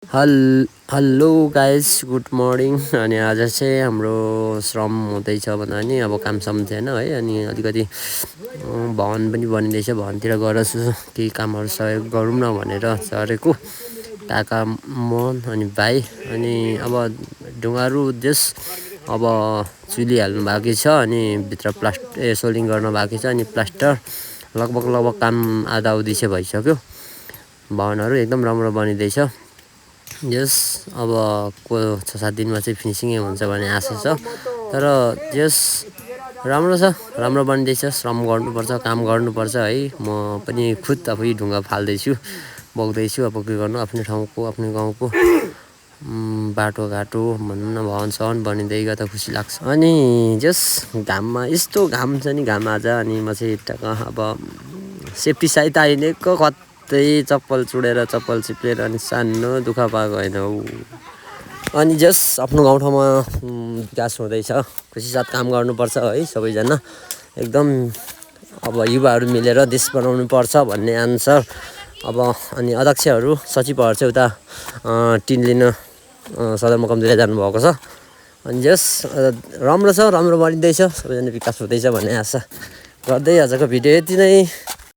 Hello guys good morning. अनि आज चाहिँ हाम्रो श्रम हुँदैछ भन्दा नि अब कामसाम थिएन है। अनि अलिकति भवन पनि बनिँदैछ, भवनतिर गएर केही कामहरू सहयोग गरौँ न भनेर चढेको काका म अनि भाइ। अनि अब ढुङ्गाहरू जस अब चुली हाल्नु बाँकी छ अनि भित्र सोल्डिङ गर्न बाँकी छ अनि प्लास्टर लगभग काम आधा उधी चाहिँ भइसक्यो। भवनहरू एकदम राम्रो बनिँदैछ। यस अब 6-7 दिनमा चाहिँ फिनिसिङै हुन्छ भन्ने आशा छ। तर यस राम्रो छ, राम्रो बन्दैछ। श्रम गर्नुपर्छ, काम गर्नुपर्छ है। म पनि खुद आफै ढुङ्गा फाल्दैछु, बोक्दैछु। अब के गर्नु, आफ्नो ठाउँको आफ्नो गाउँको बाटोघाटो भनौँ न, भवन सहन बनिँदै गर्दा खुसी लाग्छ। अनि जस घाममा यस्तो घाम छ नि, घाम आज। अनि म चाहिँ अब सेफ्टी सहित आइनेको कतै चप्पल चुडेर चप्पल चिप्लेर अनि सानो दुःख पाएको होइन हौ। अनि जस आफ्नो गाउँठाउँमा विकास हुँदैछ, खुसी साथ काम गर्नुपर्छ है सबैजना एकदम। अब युवाहरू मिलेर देश बनाउनु पर्छ भन्ने आन्सर। अब अनि अध्यक्षहरू सचिवहरू चाहिँ उता टिन लिन सदरमुकामतिर जानुभएको छ। अनि जस राम्रो छ, राम्रो बनिँदैछ, सबैजना विकास हुँदैछ भन्ने आशा गर्दै आजको भिडियो यति नै।